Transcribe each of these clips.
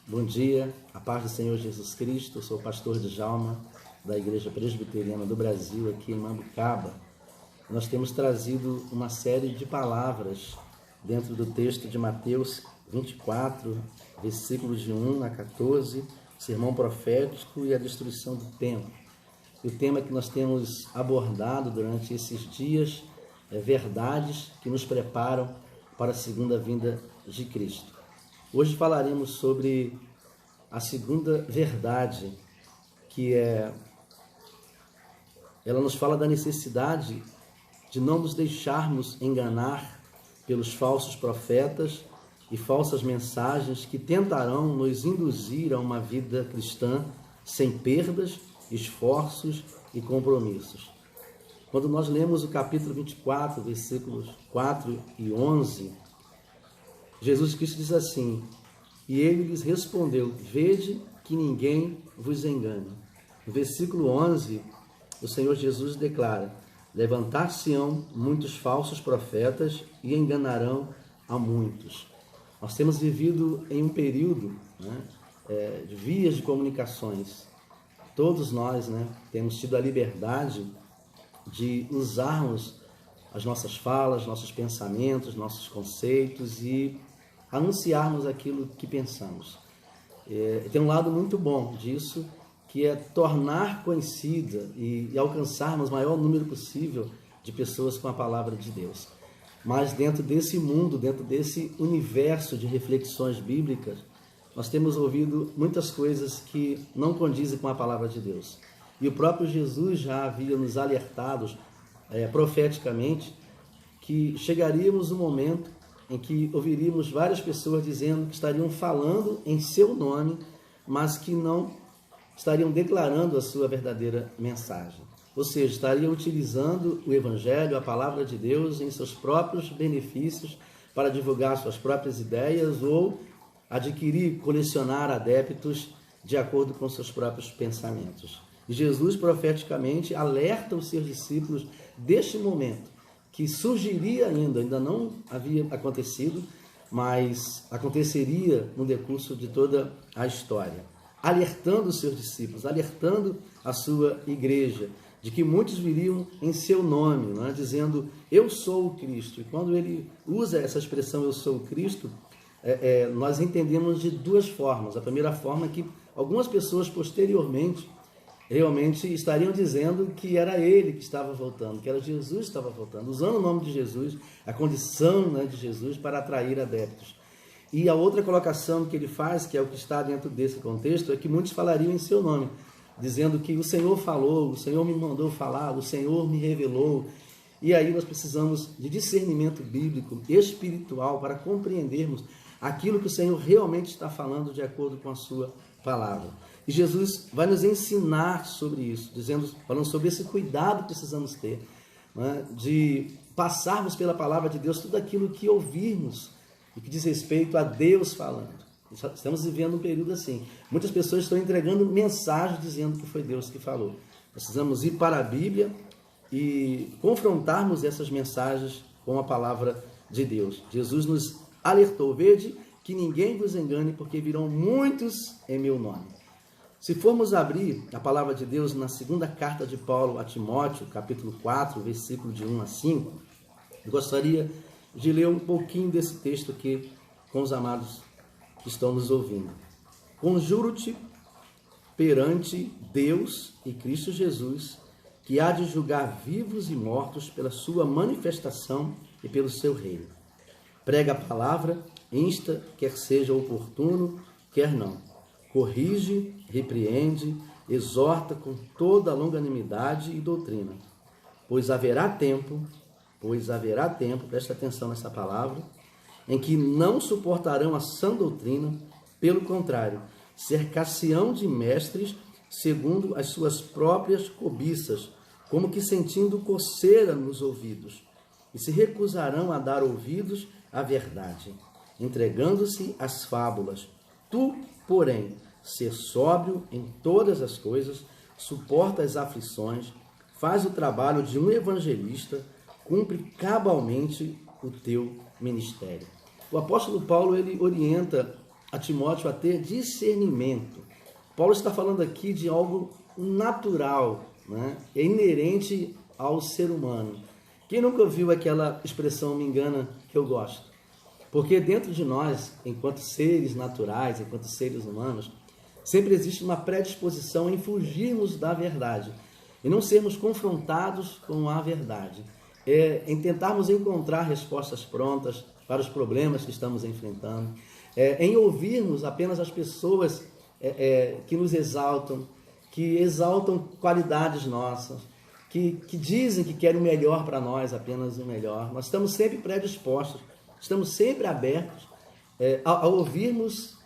Bom dia, a paz do Senhor Jesus Cristo. Eu sou o pastor Djalma, da Igreja Presbiteriana do Brasil, aqui em Mambucaba. Nós temos trazido uma série de palavras dentro do texto de Mateus 24, versículos de 1 a 14, sermão profético e a destruição do templo. E o tema que nós temos abordado durante esses dias é verdades que nos preparam para a segunda vinda de Cristo. Hoje falaremos sobre a segunda verdade, ela nos fala da necessidade de não nos deixarmos enganar pelos falsos profetas e falsas mensagens que tentarão nos induzir a uma vida cristã sem perdas, esforços e compromissos. Quando nós lemos o capítulo 24, versículos 4 e 11, Jesus Cristo diz assim: e ele lhes respondeu, vede que ninguém vos engane. No versículo 11, o Senhor Jesus declara, levantar-se-ão muitos falsos profetas e enganarão a muitos. Nós temos vivido em um período de vias de comunicações. Todos nós temos tido a liberdade de usarmos as nossas falas, nossos pensamentos, nossos conceitos e anunciarmos aquilo que pensamos. Tem um lado muito bom disso, que é tornar conhecida e alcançarmos o maior número possível de pessoas com a palavra de Deus. Mas dentro desse mundo, dentro desse universo de reflexões bíblicas, nós temos ouvido muitas coisas que não condizem com a palavra de Deus. E o próprio Jesus já havia nos alertado profeticamente que chegaríamos um momento em que ouviríamos várias pessoas dizendo que estariam falando em seu nome, mas que não estariam declarando a sua verdadeira mensagem. Ou seja, estariam utilizando o Evangelho, a palavra de Deus, em seus próprios benefícios para divulgar suas próprias ideias ou adquirir, colecionar adeptos de acordo com seus próprios pensamentos. E Jesus profeticamente alerta os seus discípulos deste momento, que surgiria ainda não havia acontecido, mas aconteceria no decurso de toda a história, alertando os seus discípulos, alertando a sua igreja, de que muitos viriam em seu nome, dizendo, eu sou o Cristo. E quando ele usa essa expressão, eu sou o Cristo, nós entendemos de duas formas. A primeira forma é que algumas pessoas posteriormente realmente estariam dizendo que era ele que estava voltando, que era Jesus que estava voltando, usando o nome de Jesus, a condição de Jesus para atrair adeptos. E a outra colocação que ele faz, que é o que está dentro desse contexto, é que muitos falariam em seu nome, dizendo que o Senhor falou, o Senhor me mandou falar, o Senhor me revelou. E aí nós precisamos de discernimento bíblico, espiritual, para compreendermos aquilo que o Senhor realmente está falando de acordo com a sua palavra. E Jesus vai nos ensinar sobre isso, falando sobre esse cuidado que precisamos ter, de passarmos pela palavra de Deus tudo aquilo que ouvirmos e que diz respeito a Deus falando. Estamos vivendo um período assim. Muitas pessoas estão entregando mensagens dizendo que foi Deus que falou. Precisamos ir para a Bíblia e confrontarmos essas mensagens com a palavra de Deus. Jesus nos alertou, vede que ninguém vos engane, porque virão muitos em meu nome. Se formos abrir a palavra de Deus na segunda carta de Paulo a Timóteo, capítulo 4, versículo de 1 a 5, eu gostaria de ler um pouquinho desse texto aqui com os amados que estão nos ouvindo. Conjuro-te perante Deus e Cristo Jesus, que há de julgar vivos e mortos pela sua manifestação e pelo seu reino. Prega a palavra, insta, quer seja oportuno, quer não. Corrige, repreende, exorta com toda a longanimidade e doutrina. Pois haverá tempo, presta atenção nessa palavra, em que não suportarão a sã doutrina, pelo contrário, cercar-se-ão de mestres segundo as suas próprias cobiças, como que sentindo coceira nos ouvidos, e se recusarão a dar ouvidos à verdade, entregando-se às fábulas. Tu, porém, ser sóbrio em todas as coisas, suporta as aflições, faz o trabalho de um evangelista, cumpre cabalmente o teu ministério. O apóstolo Paulo, ele orienta a Timóteo a ter discernimento. Paulo está falando aqui de algo natural, né? É inerente ao ser humano. Quem nunca ouviu aquela expressão, me engana, que eu gosto? Porque dentro de nós, enquanto seres naturais, enquanto seres humanos, sempre existe uma predisposição em fugirmos da verdade e não sermos confrontados com a verdade. Em tentarmos encontrar respostas prontas para os problemas que estamos enfrentando, em ouvirmos apenas as pessoas que nos exaltam, que exaltam qualidades nossas, que dizem que querem o melhor para nós, apenas o melhor. Nós estamos sempre predispostos, estamos sempre abertos a ouvirmos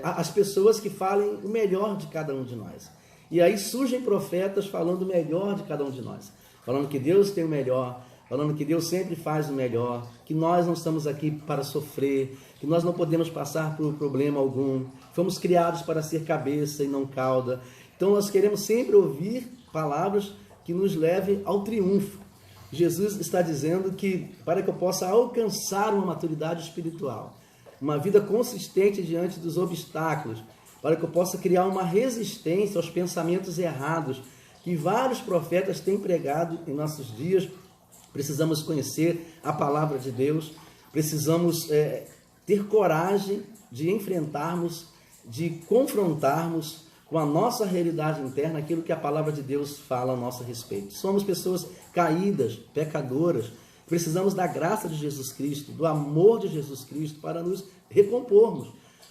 as pessoas que falem o melhor de cada um de nós. E aí surgem profetas falando o melhor de cada um de nós, falando que Deus tem o melhor, falando que Deus sempre faz o melhor, que nós não estamos aqui para sofrer, que nós não podemos passar por problema algum, fomos criados para ser cabeça e não cauda. Então nós queremos sempre ouvir palavras que nos levem ao triunfo. Jesus está dizendo que para que eu possa alcançar uma maturidade espiritual, uma vida consistente diante dos obstáculos, para que eu possa criar uma resistência aos pensamentos errados que vários profetas têm pregado em nossos dias, precisamos conhecer a palavra de Deus, precisamos ter coragem de enfrentarmos, de confrontarmos com a nossa realidade interna aquilo que a palavra de Deus fala a nosso respeito. Somos pessoas caídas, pecadoras, precisamos da graça de Jesus Cristo, do amor de Jesus Cristo para nos recompormos,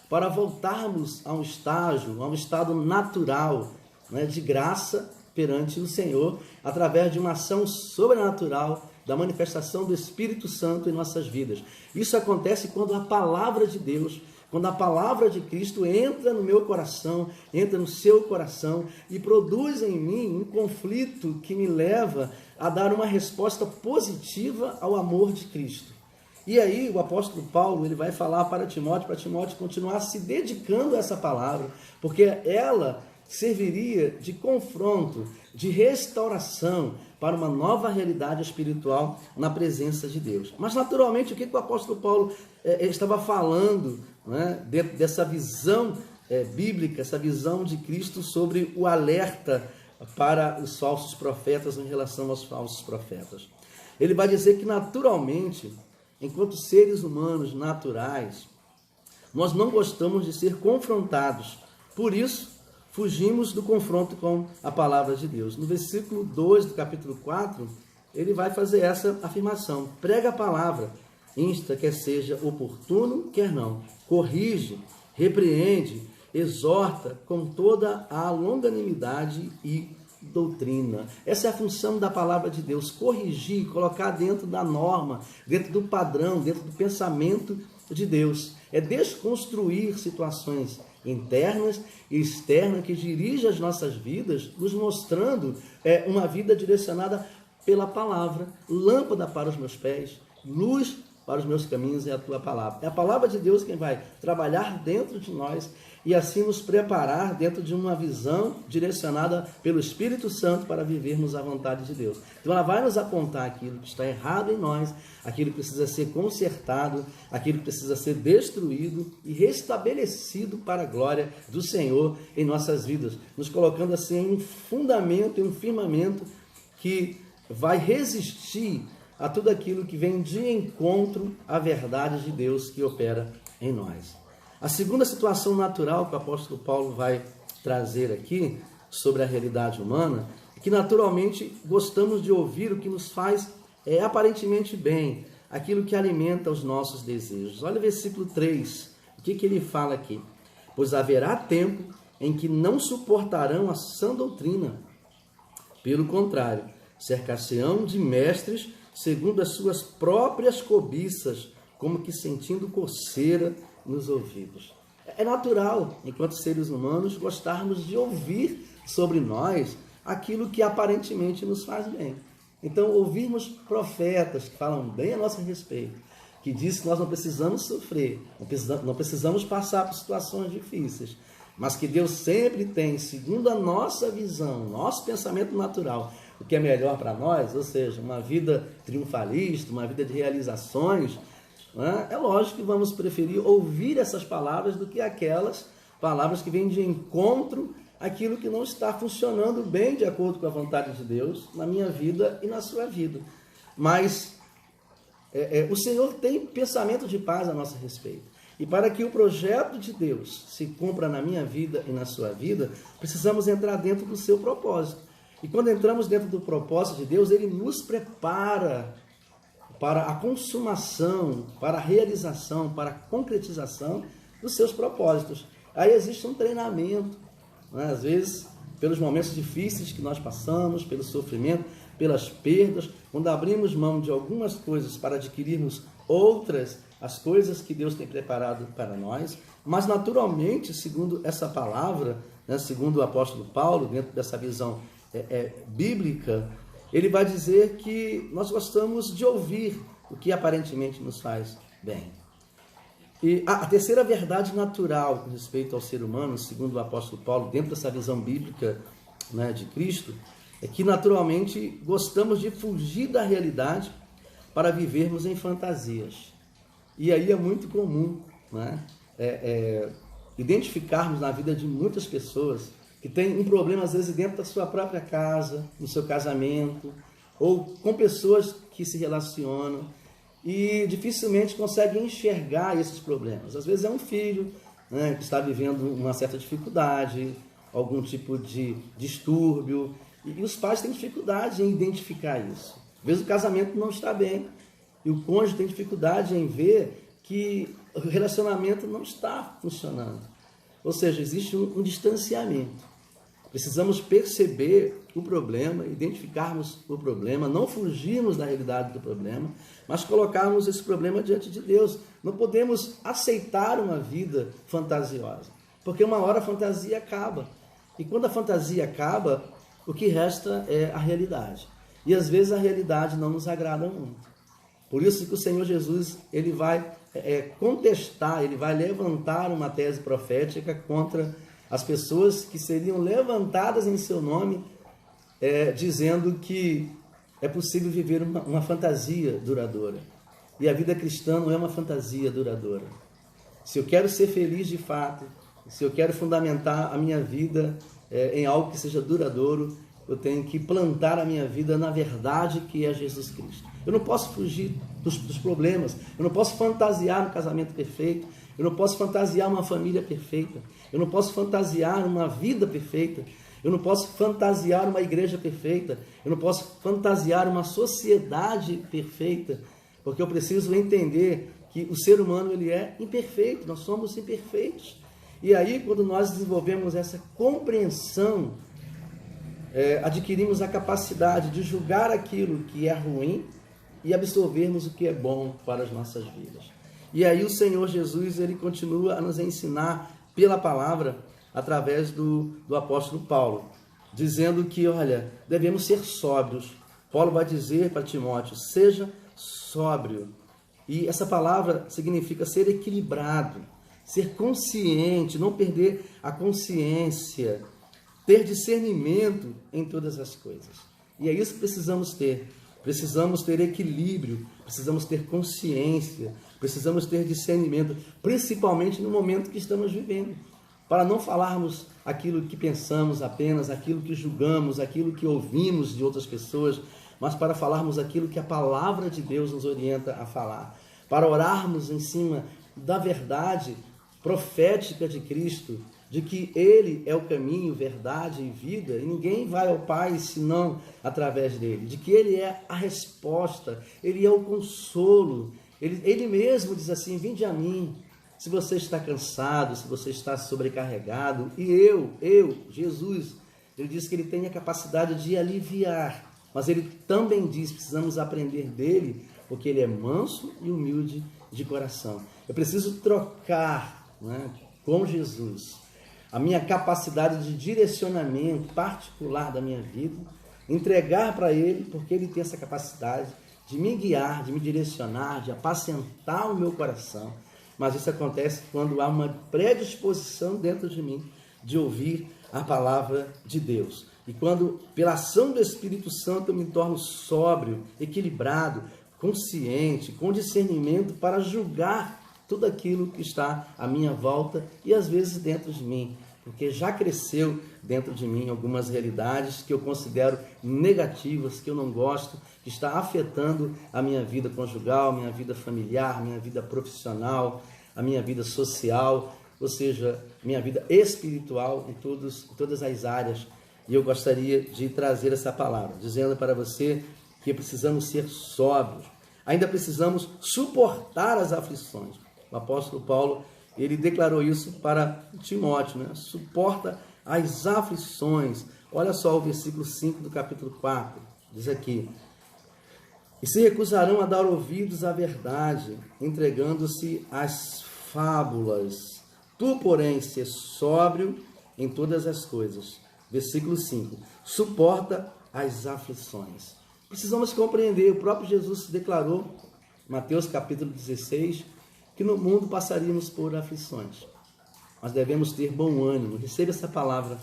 para voltarmos a um estado natural, né, de graça perante o Senhor, através de uma ação sobrenatural da manifestação do Espírito Santo em nossas vidas. Isso acontece quando a palavra de Deus, quando a palavra de Cristo entra no meu coração, entra no seu coração e produz em mim um conflito que me leva a dar uma resposta positiva ao amor de Cristo. E aí o apóstolo Paulo ele vai falar para Timóteo continuar se dedicando a essa palavra, porque ela serviria de confronto, de restauração para uma nova realidade espiritual na presença de Deus. Mas naturalmente o que o apóstolo Paulo estava falando, né, dentro dessa visão bíblica, essa visão de Cristo sobre o alerta para os falsos profetas em relação aos falsos profetas. Ele vai dizer que naturalmente, enquanto seres humanos naturais, nós não gostamos de ser confrontados. Por isso, fugimos do confronto com a palavra de Deus. No versículo 2 do capítulo 4, ele vai fazer essa afirmação. Prega a palavra, insta, quer seja oportuno, quer não. Corrige, repreende, exorta com toda a longanimidade e doutrina. Essa é a função da palavra de Deus, corrigir, colocar dentro da norma, dentro do padrão, dentro do pensamento de Deus. É desconstruir situações internas e externas que dirigem as nossas vidas, nos mostrando uma vida direcionada pela palavra, lâmpada para os meus pés, luz para os meus caminhos é a tua palavra. É a palavra de Deus quem vai trabalhar dentro de nós e assim nos preparar dentro de uma visão direcionada pelo Espírito Santo para vivermos a vontade de Deus. Então ela vai nos apontar aquilo que está errado em nós, aquilo que precisa ser consertado, aquilo que precisa ser destruído e restabelecido para a glória do Senhor em nossas vidas, nos colocando assim em um fundamento, em um firmamento que vai resistir a tudo aquilo que vem de encontro à verdade de Deus que opera em nós. A segunda situação natural que o apóstolo Paulo vai trazer aqui sobre a realidade humana é que naturalmente gostamos de ouvir o que nos faz aparentemente bem, aquilo que alimenta os nossos desejos. Olha o versículo 3, o que ele fala aqui? Pois haverá tempo em que não suportarão a sã doutrina. Pelo contrário, cercar-se-ão de mestres segundo as suas próprias cobiças, como que sentindo coceira nos ouvidos. É natural, enquanto seres humanos, gostarmos de ouvir sobre nós aquilo que aparentemente nos faz bem. Então, ouvirmos profetas que falam bem a nosso respeito, que dizem que nós não precisamos sofrer, não precisamos passar por situações difíceis, mas que Deus sempre tem, segundo a nossa visão, nosso pensamento natural, o que é melhor para nós, ou seja, uma vida triunfalista, uma vida de realizações, né? É lógico que vamos preferir ouvir essas palavras do que aquelas palavras que vêm de encontro àquilo que não está funcionando bem de acordo com a vontade de Deus na minha vida e na sua vida. Mas o Senhor tem pensamento de paz a nosso respeito. E para que o projeto de Deus se cumpra na minha vida e na sua vida, precisamos entrar dentro do seu propósito. E quando entramos dentro do propósito de Deus, Ele nos prepara para a consumação, para a realização, para a concretização dos seus propósitos. Aí existe um treinamento, né? Às vezes, pelos momentos difíceis que nós passamos, pelo sofrimento, pelas perdas, quando abrimos mão de algumas coisas para adquirirmos outras, as coisas que Deus tem preparado para nós, mas naturalmente, segundo essa palavra, né, segundo o apóstolo Paulo, dentro dessa visão bíblica, ele vai dizer que nós gostamos de ouvir o que aparentemente nos faz bem. E a terceira verdade natural com respeito ao ser humano, segundo o apóstolo Paulo, dentro dessa visão bíblica, né, de Cristo, é que naturalmente gostamos de fugir da realidade para vivermos em fantasias. E aí é muito comum, né, identificarmos na vida de muitas pessoas que têm um problema, às vezes, dentro da sua própria casa, no seu casamento, ou com pessoas que se relacionam e dificilmente conseguem enxergar esses problemas. Às vezes é um filho, né, que está vivendo uma certa dificuldade, algum tipo de distúrbio, e os pais têm dificuldade em identificar isso. Às vezes o casamento não está bem, e o cônjuge tem dificuldade em ver que o relacionamento não está funcionando. Ou seja, existe um distanciamento. Precisamos perceber o problema, identificarmos o problema, não fugirmos da realidade do problema, mas colocarmos esse problema diante de Deus. Não podemos aceitar uma vida fantasiosa, porque uma hora a fantasia acaba. E quando a fantasia acaba, o que resta é a realidade. E às vezes a realidade não nos agrada muito. Por isso que o Senhor Jesus, ele vai contestar, ele vai levantar uma tese profética contra as pessoas que seriam levantadas em seu nome, dizendo que é possível viver uma fantasia duradoura. E a vida cristã não é uma fantasia duradoura. Se eu quero ser feliz de fato, se eu quero fundamentar a minha vida em algo que seja duradouro, eu tenho que plantar a minha vida na verdade que é Jesus Cristo. Eu não posso fugir dos problemas, eu não posso fantasiar um casamento perfeito, eu não posso fantasiar uma família perfeita, eu não posso fantasiar uma vida perfeita, eu não posso fantasiar uma igreja perfeita, eu não posso fantasiar uma sociedade perfeita, porque eu preciso entender que o ser humano ele é imperfeito, nós somos imperfeitos. E aí, quando nós desenvolvemos essa compreensão, adquirimos a capacidade de julgar aquilo que é ruim e absorvermos o que é bom para as nossas vidas. E aí o Senhor Jesus, ele continua a nos ensinar pela palavra, através do apóstolo Paulo, dizendo que, olha, devemos ser sóbrios. Paulo vai dizer para Timóteo, seja sóbrio. E essa palavra significa ser equilibrado, ser consciente, não perder a consciência, ter discernimento em todas as coisas. E é isso que precisamos ter. Precisamos ter equilíbrio, precisamos ter consciência, precisamos ter discernimento, principalmente no momento que estamos vivendo, para não falarmos aquilo que pensamos apenas, aquilo que julgamos, aquilo que ouvimos de outras pessoas, mas para falarmos aquilo que a palavra de Deus nos orienta a falar, para orarmos em cima da verdade profética de Cristo, de que Ele é o caminho, verdade e vida, e ninguém vai ao Pai senão através dele, de que Ele é a resposta, Ele é o consolo, Ele mesmo diz assim, vinde a mim, se você está cansado, se você está sobrecarregado, e eu, Jesus, Ele diz que Ele tem a capacidade de aliviar, mas Ele também diz, precisamos aprender dEle, porque Ele é manso e humilde de coração. Eu preciso trocar, né, com Jesus a minha capacidade de direcionamento particular da minha vida, entregar para Ele, porque Ele tem essa capacidade de me guiar, de me direcionar, de apacentar o meu coração. Mas isso acontece quando há uma predisposição dentro de mim de ouvir a palavra de Deus. E quando, pela ação do Espírito Santo, eu me torno sóbrio, equilibrado, consciente, com discernimento para julgar tudo aquilo que está à minha volta e às vezes dentro de mim, porque já cresceu dentro de mim algumas realidades que eu considero negativas, que eu não gosto, que está afetando a minha vida conjugal, minha vida familiar, minha vida profissional, a minha vida social, ou seja, minha vida espiritual em todas as áreas. E eu gostaria de trazer essa palavra, dizendo para você que precisamos ser sóbrios, ainda precisamos suportar as aflições. O apóstolo Paulo, ele declarou isso para Timóteo, né? Suporta as aflições. Olha só o versículo 5 do capítulo 4, diz aqui: e se recusarão a dar ouvidos à verdade, entregando-se às fábulas. Tu, porém, ser sóbrio em todas as coisas. Versículo 5. Suporta as aflições. Precisamos compreender, o próprio Jesus declarou, Mateus capítulo 16, que no mundo passaríamos por aflições. Mas devemos ter bom ânimo. Receba essa palavra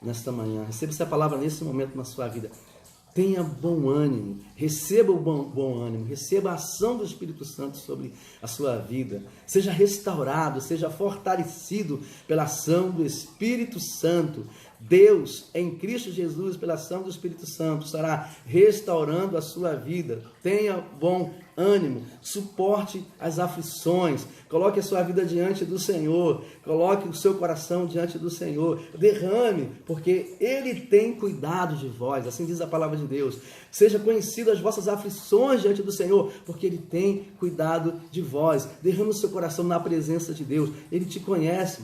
nesta manhã. Receba essa palavra nesse momento na sua vida. Tenha bom ânimo, receba o bom ânimo, receba a ação do Espírito Santo sobre a sua vida. Seja restaurado, seja fortalecido pela ação do Espírito Santo. Deus, em Cristo Jesus, pela ação do Espírito Santo, estará restaurando a sua vida. Tenha bom ânimo, suporte as aflições, coloque a sua vida diante do Senhor, coloque o seu coração diante do Senhor, derrame, porque Ele tem cuidado de vós, assim diz a palavra de Deus. Seja conhecido as vossas aflições diante do Senhor, porque Ele tem cuidado de vós. Derrame o seu coração na presença de Deus. Ele te conhece,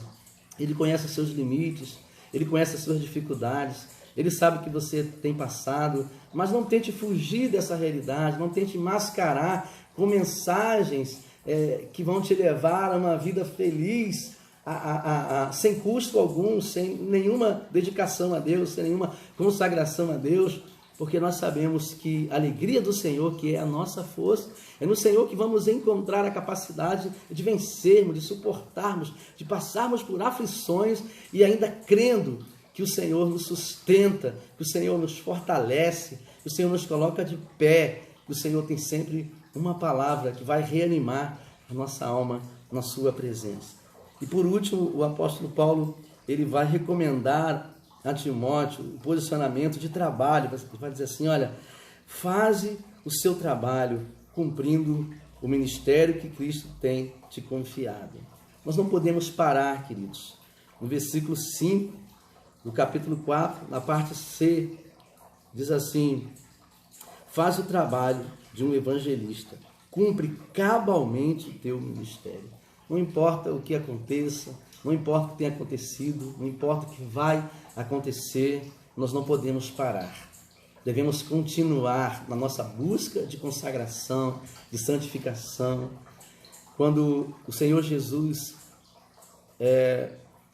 Ele conhece os seus limites, Ele conhece as suas dificuldades, Ele sabe que você tem passado, mas não tente fugir dessa realidade, não tente mascarar com mensagens que vão te levar a uma vida feliz, sem custo algum, sem nenhuma dedicação a Deus, sem nenhuma consagração a Deus, porque nós sabemos que a alegria do Senhor, que é a nossa força, é no Senhor que vamos encontrar a capacidade de vencermos, de suportarmos, de passarmos por aflições e ainda crendo que o Senhor nos sustenta, que o Senhor nos fortalece, que o Senhor nos coloca de pé, que o Senhor tem sempre uma palavra que vai reanimar a nossa alma na sua presença. E por último, o apóstolo Paulo, ele vai recomendar a Timóteo o posicionamento de trabalho. Vai dizer assim: olha, faze o seu trabalho cumprindo o ministério que Cristo tem te confiado. Nós não podemos parar, queridos. No versículo 5 do capítulo 4, na parte C, diz assim: faz o trabalho de um evangelista, cumpre cabalmente o teu ministério. Não importa o que aconteça, não importa o que tenha acontecido, não importa o que vai acontecer, nós não podemos parar. Devemos continuar na nossa busca de consagração, de santificação. Quando o Senhor Jesus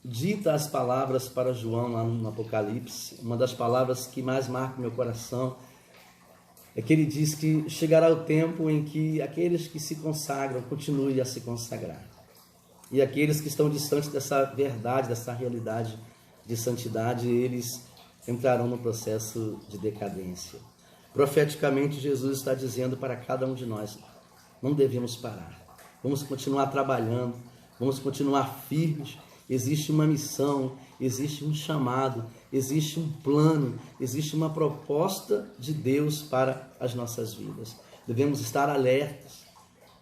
dita as palavras para João lá no Apocalipse, uma das palavras que mais marca o meu coração é que ele diz que chegará o tempo em que aqueles que se consagram continuem a se consagrar. E aqueles que estão distantes dessa verdade, dessa realidade de santidade, eles entrarão no processo de decadência. Profeticamente, Jesus está dizendo para cada um de nós: não devemos parar. Vamos continuar trabalhando, vamos continuar firmes. Existe uma missão, existe um chamado, existe um plano, existe uma proposta de Deus para as nossas vidas. Devemos estar alertas,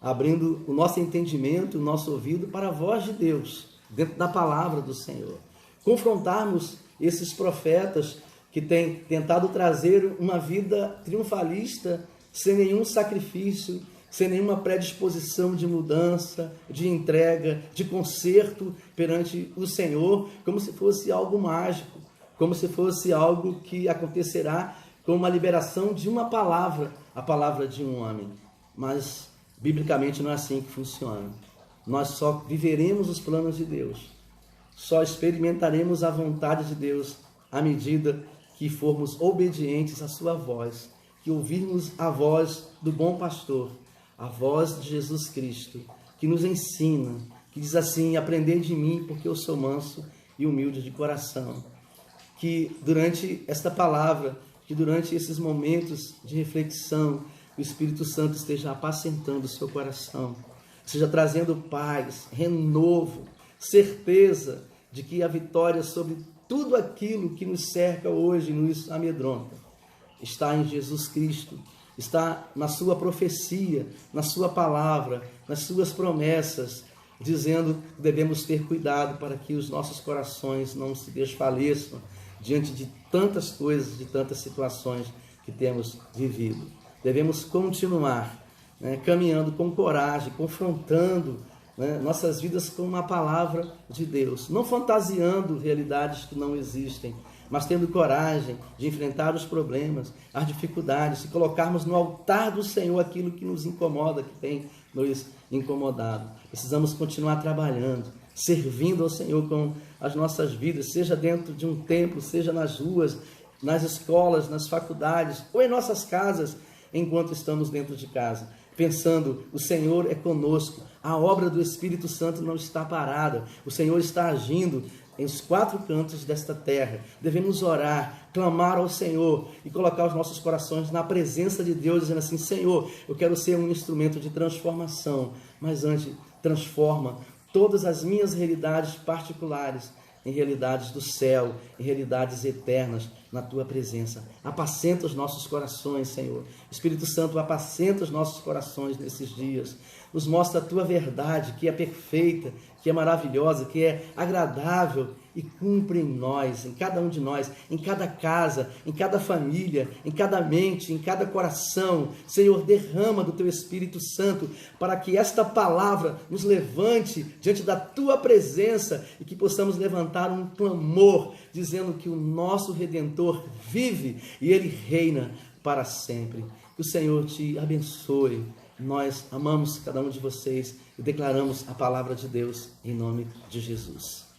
abrindo o nosso entendimento, o nosso ouvido para a voz de Deus, dentro da palavra do Senhor. Confrontarmos esses profetas que têm tentado trazer uma vida triunfalista, sem nenhum sacrifício, sem nenhuma predisposição de mudança, de entrega, de conserto perante o Senhor, como se fosse algo mágico, como se fosse algo que acontecerá com uma liberação de uma palavra, a palavra de um homem. Mas, biblicamente, não é assim que funciona. Nós só viveremos os planos de Deus, só experimentaremos a vontade de Deus à medida que formos obedientes à sua voz, que ouvirmos a voz do bom pastor, a voz de Jesus Cristo, que nos ensina, que diz assim: aprendei de mim, porque eu sou manso e humilde de coração. Que durante esta palavra, que durante esses momentos de reflexão, o Espírito Santo esteja apacentando o seu coração, esteja trazendo paz, renovo, certeza de que a vitória sobre tudo aquilo que nos cerca hoje, nos amedronta, está em Jesus Cristo, está na sua profecia, na sua palavra, nas suas promessas, dizendo que devemos ter cuidado para que os nossos corações não se desfaleçam diante de tantas coisas, de tantas situações que temos vivido. Devemos continuar, caminhando com coragem, confrontando, nossas vidas com uma palavra de Deus, não fantasiando realidades que não existem, mas tendo coragem de enfrentar os problemas, as dificuldades, e colocarmos no altar do Senhor aquilo que nos incomoda, que tem nos incomodado. Precisamos continuar trabalhando, servindo ao Senhor com as nossas vidas, seja dentro de um templo, seja nas ruas, nas escolas, nas faculdades, ou em nossas casas, enquanto estamos dentro de casa, pensando, o Senhor é conosco, a obra do Espírito Santo não está parada, o Senhor está agindo em os 4 cantos desta terra. Devemos orar, clamar ao Senhor e colocar os nossos corações na presença de Deus, dizendo assim: Senhor, eu quero ser um instrumento de transformação, mas antes, transforma todas as minhas realidades particulares em realidades do céu, em realidades eternas na Tua presença. Apacenta os nossos corações, Senhor. Espírito Santo, apacenta os nossos corações nesses dias. Nos mostra a Tua verdade, que é perfeita, que é maravilhosa, que é agradável e cumpre em nós, em cada um de nós, em cada casa, em cada família, em cada mente, em cada coração. Senhor, derrama do Teu Espírito Santo para que esta palavra nos levante diante da Tua presença e que possamos levantar um clamor dizendo que o nosso Redentor vive e Ele reina para sempre. Que o Senhor te abençoe. Nós amamos cada um de vocês e declaramos a palavra de Deus em nome de Jesus.